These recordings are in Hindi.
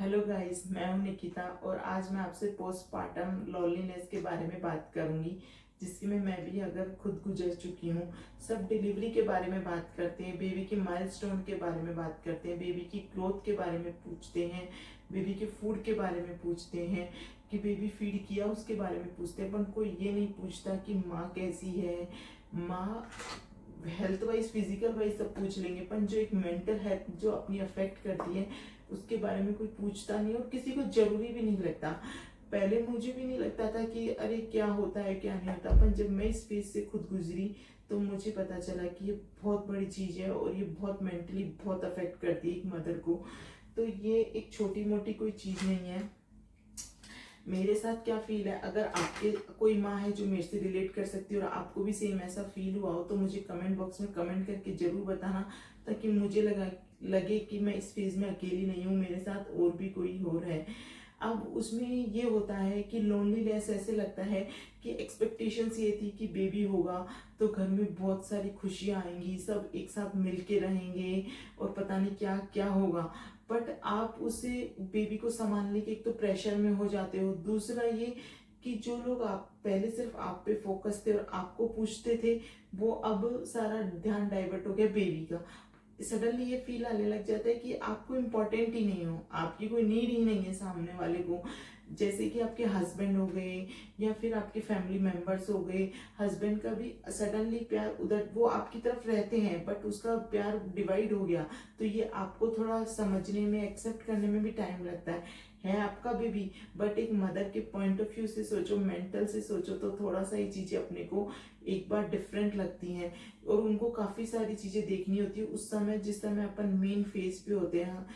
हेलो गाइस, मैं हूं निकिता और आज मैं आपसे पोस्टपार्टम लॉनलीनेस के बारे में बात करूंगी, जिसकी में मैं भी अगर खुद गुजर चुकी हूं। सब डिलीवरी के बारे में बात करते हैं, बेबी के माइलस्टोन के बारे में बात करते हैं, बेबी की ग्रोथ के बारे में पूछते हैं, बेबी के फूड के बारे में पूछते हैं कि बेबी फीड किया उसके बारे में पूछते हैं, पर कोई ये नहीं पूछता कि माँ कैसी है। माँ हेल्थ वाइज फिजिकल वाइज सब पूछ लेंगे, पर जो एक मेंटल हेल्थ जो अपनी अफेक्ट करती है उसके बारे में कोई पूछता नहीं और किसी को जरूरी भी नहीं लगता। पहले मुझे भी नहीं लगता था कि अरे क्या होता है क्या नहीं होता, पर जब मैं इस फेज से खुद गुजरी तो मुझे पता चला कि ये बहुत बड़ी चीज है और ये बहुत मेंटली बहुत अफेक्ट करती है एक मदर को। तो ये एक छोटी मोटी कोई चीज नहीं है। मेरे साथ क्या फील है, अगर आपके कोई माँ है जो मेरे से रिलेट कर सकती है और आपको भी सेम ऐसा फील हुआ हो तो मुझे कमेंट बॉक्स में कमेंट करके जरूर बताना, ताकि मुझे लगे कि मैं इस फेज में अकेली नहीं हूँ, मेरे साथ और भी कोई और है। अब उसमें ये होता है कि लोनलीनेस ऐसे लगता है कि एक्सपेक्टेशंस ये थी कि बेबी होगा तो घर में बहुत सारी खुशियां आएंगी, सब एक साथ मिलके रहेंगे और पता नहीं क्या क्या होगा। बट आप उसे बेबी को संभालने के एक तो प्रेशर में हो जाते हो, दूसरा ये कि जो लोग आप पहले सिर्फ आप पे फोकस थे और आपको पूछते थे, वो अब सारा ध्यान डाइवर्ट हो गया बेबी का। सडनली ये फील आने लग जाता है कि आपको इम्पोर्टेंट ही नहीं हो, आपकी कोई नीड ही नहीं है सामने वाले को। जैसे कि आपके हस्बैंड हो गए या फिर आपके फैमिली मेंबर्स हो गए, हस्बैंड का भी सडनली प्यार उधर वो आपकी तरफ रहते हैं बट उसका प्यार डिवाइड हो गया, तो ये आपको थोड़ा समझने में एक्सेप्ट करने में भी टाइम लगता है आपका बेबी। बट एक मदर के पॉइंट ऑफ व्यू से सोचो, मेंटल से सोचो, तो थोड़ा सा ये चीजें अपने को एक बार डिफरेंट लगती हैं और उनको काफी सारी चीजें देखनी होती है उस समय, जिस समय अपन मेन फेज पे होते हैं।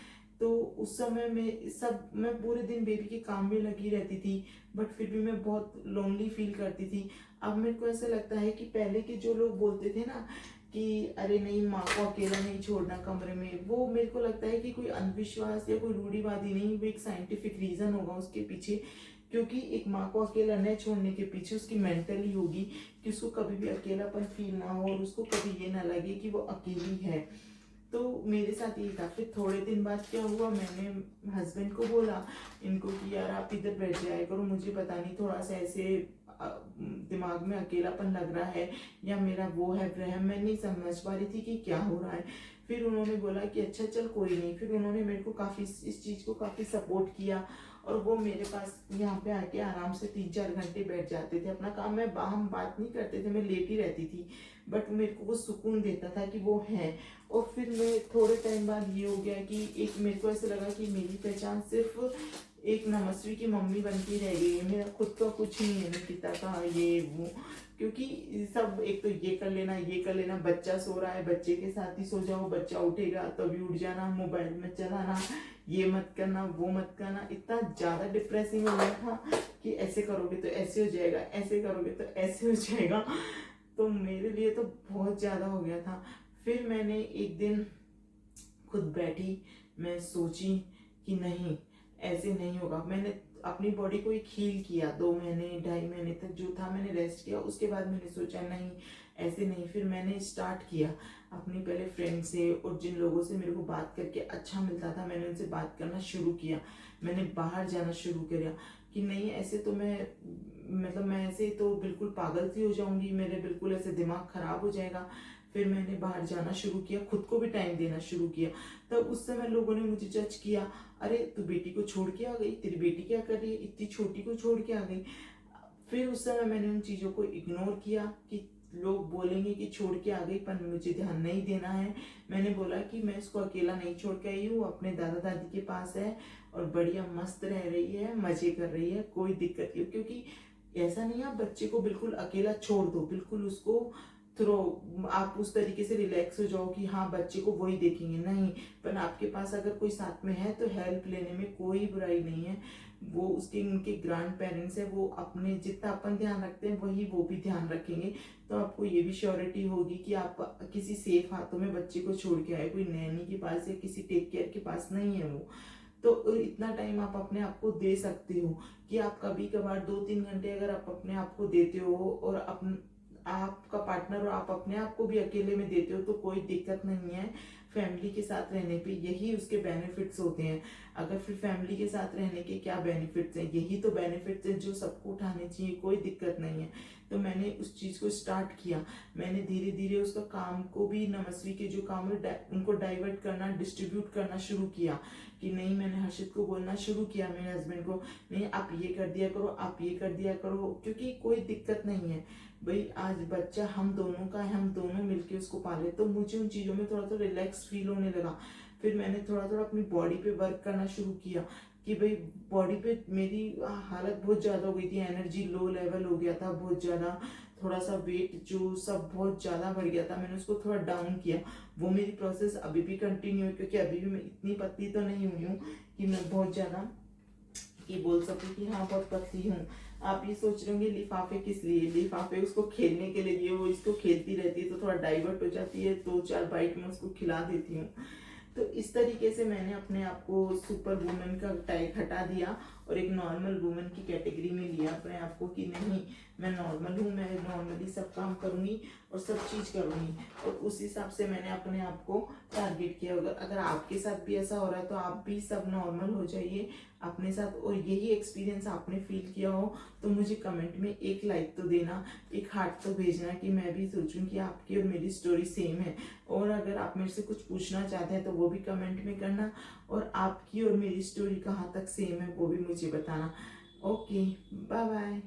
तो उस समय में सब मैं पूरे दिन बेबी के काम में लगी रहती थी, बट फिर भी मैं बहुत लोनली फील करती थी। अब मेरे को ऐसा लगता है कि पहले के जो लोग बोलते थे ना कि अरे नहीं माँ को अकेला नहीं छोड़ना कमरे में, वो मेरे को लगता है कि कोई अंधविश्वास या कोई रूढ़िवादी नहीं, वो एक साइंटिफिक रीजन होगा उसके पीछे। क्योंकि एक माँ को अकेला न छोड़ने के पीछे उसकी मेंटली होगी कि उसको कभी भी अकेलापन फील ना हो और उसको कभी ये ना लगे कि वो अकेली है। तो मेरे साथ ये था। फिर थोड़े दिन बाद क्या हुआ, मैंने हस्बैंड को बोला इनको कि यार आप इधर बैठ जाया करो, मुझे पता नहीं थोड़ा सा ऐसे दिमाग में अकेलापन लग रहा है या मेरा वो है वह, मैं नहीं समझ पा रही थी कि क्या हो रहा है। फिर उन्होंने बोला कि अच्छा चल कोई नहीं, फिर उन्होंने मेरे को काफ़ी इस चीज़ को काफ़ी सपोर्ट किया और वो मेरे पास यहाँ पे आके आराम से 3-4 घंटे बैठ जाते थे। अपना काम मैं हम बात नहीं करते थे, मैं लेटी रहती थी, बट मेरे को वो सुकून देता था कि वो है। और फिर मैं थोड़े टाइम बाद ये हो गया कि एक मेरे को ऐसा लगा कि मेरी पहचान सिर्फ एक नमस्वी की मम्मी बन के रह गई है, मेरा खुद का कुछ नहीं है, निकिता का ये वो। क्योंकि सब एक तो ये कर लेना ये कर लेना, बच्चा सो रहा है बच्चे के साथ ही सो जाओ, बच्चा उठेगा तभी उठ जाना, मोबाइल में चलाना, ये मत करना वो मत करना, इतना ज्यादा डिप्रेसिंग हो गया था कि ऐसे करोगे तो ऐसे हो जाएगा, ऐसे करोगे तो ऐसे हो जाएगा। तो मेरे लिए तो बहुत ज्यादा हो गया था। फिर मैंने एक दिन खुद बैठी, मैं सोची कि नहीं ऐसे नहीं होगा। मैंने अपनी बॉडी को एक हील किया, 2 महीने 2.5 महीने तक जो था मैंने रेस्ट किया, उसके बाद मैंने सोचा नहीं ऐसे नहीं। फिर मैंने स्टार्ट किया अपनी पहले फ्रेंड से और जिन लोगों से मेरे को बात करके अच्छा मिलता था मैंने उनसे बात करना शुरू किया, मैंने बाहर जाना शुरू किया कि नहीं ऐसे तो मैं मतलब मैं ऐसे तो बिल्कुल पागल सी हो जाऊंगी, मेरे बिल्कुल ऐसे दिमाग खराब हो जाएगा। फिर मैंने बाहर जाना शुरू किया, खुद को भी टाइम देना शुरू किया। तब उस समय लोगों ने मुझे जज किया, अरे तू बेटी को छोड़ के आ गई, तेरी बेटी क्या कर रही है, इतनी छोटी को छोड़ के आ गई। फिर उस समय मैंने उन चीज़ों को इग्नोर किया कि लोग बोलेंगे कि छोड़ के आ गई, पर मुझे ध्यान नहीं देना है। मैंने बोला कि मैं इसको अकेला नहीं छोड़ के आई हूँ, अपने दादा दादी के पास है और बढ़िया मस्त रह रही है, मजे कर रही है, कोई दिक्कत नहीं। क्योंकि ऐसा नहीं है आप बच्चे को बिल्कुल अकेला छोड़ दो, बिल्कुल उसको थ्रो आप उस तरीके से रिलैक्स हो जाओ कि हाँ बच्चे को वही देखेंगे, नहीं। पर आपके पास अगर कोई साथ में है तो हेल्प लेने में कोई बुराई नहीं है। वो उसके उनके ग्रैंड पेरेंट्स है, वो अपने जितना अपन ध्यान रखते हैं वही वो भी ध्यान रखेंगे। तो आपको ये भी श्योरिटी होगी कि आप किसी सेफ हाथों में बच्चे को छोड़ के आए, कोई नैनी के पास या किसी टेक केयर के पास नहीं है वो। तो इतना टाइम आप अपने आप को दे सकते हो कि आप कभी कभार 2-3 घंटे अगर आप अपने आप को देते हो और आपका पार्टनर और आप अपने आप को भी अकेले में देते हो तो कोई दिक्कत नहीं है। फैमिली के साथ रहने पे यही उसके बेनिफिट्स होते हैं। अगर फिर फैमिली के साथ रहने के क्या बेनिफिट्स हैं, यही तो बेनिफिट्स हैं जो सबको उठाने चाहिए, कोई दिक्कत नहीं है। तो मैंने उस चीज़ को स्टार्ट किया। मैंने धीरे धीरे उसका काम को भी, नमस्वी के जो काम है उनको डाइवर्ट करना, डिस्ट्रीब्यूट करना शुरू किया। कि नहीं, मैंने हर्षित को बोलना शुरू किया, मेरे हस्बैंड को, नहीं आप ये कर दिया करो, आप ये कर दिया करो, क्योंकि कोई दिक्कत नहीं है भाई, आज बच्चा हम दोनों का है, हम दोनों मिलके उसको पाले। तो मुझे उन चीज़ों में थोड़ा सा रिलैक्स फील होने लगा। फिर मैंने थोड़ा थोड़ा अपनी बॉडी पे वर्क करना शुरू किया कि भाई बॉडी पे मेरी हालत बहुत ज़्यादा हो गई थी, एनर्जी लो लेवल हो गया था बहुत ज़्यादा, थोड़ा सा वेट जो सब बहुत ज़्यादा बढ़ गया था, मैंने उसको थोड़ा डाउन किया। वो मेरी प्रोसेस अभी भी कंटिन्यू है, क्योंकि अभी भी मैं इतनी पतली तो नहीं हुई हूँ कि मैं बहुत ज़्यादा ये बोल सकूं कि हाँ बहुत पतली हूँ। आप ये सोच रहे होंगे लिफाफे किस लिए, लिफाफे उसको खेलने के लिए, वो इसको खेलती रहती है तो थोड़ा डाइवर्ट हो जाती है, 2-4 बाइट में उसको खिला देती हूँ। तो इस तरीके से मैंने अपने आप को सुपर वुमेन का टैग हटा दिया और एक नॉर्मल वुमेन की कैटेगरी में लिया अपने आप को कि नहीं, मैं नॉर्मल हूँ, मैं नॉर्मली सब काम करूँगी और सब चीज़ करूँगी। और उस हिसाब से मैंने अपने आप को टारगेट किया। अगर आपके साथ भी ऐसा हो रहा है तो आप भी सब नॉर्मल हो जाइए अपने साथ, और यही एक्सपीरियंस आपने फील किया हो तो मुझे कमेंट में एक लाइक तो देना, एक हार्ट तो भेजना, कि मैं भी सोचूं कि आपकी और मेरी स्टोरी सेम है। और अगर आप मेरे से कुछ पूछना चाहते हैं तो वो भी कमेंट में करना, और आपकी और मेरी स्टोरी कहाँ तक सेम है वो भी मुझे बताना। Okay, bye bye.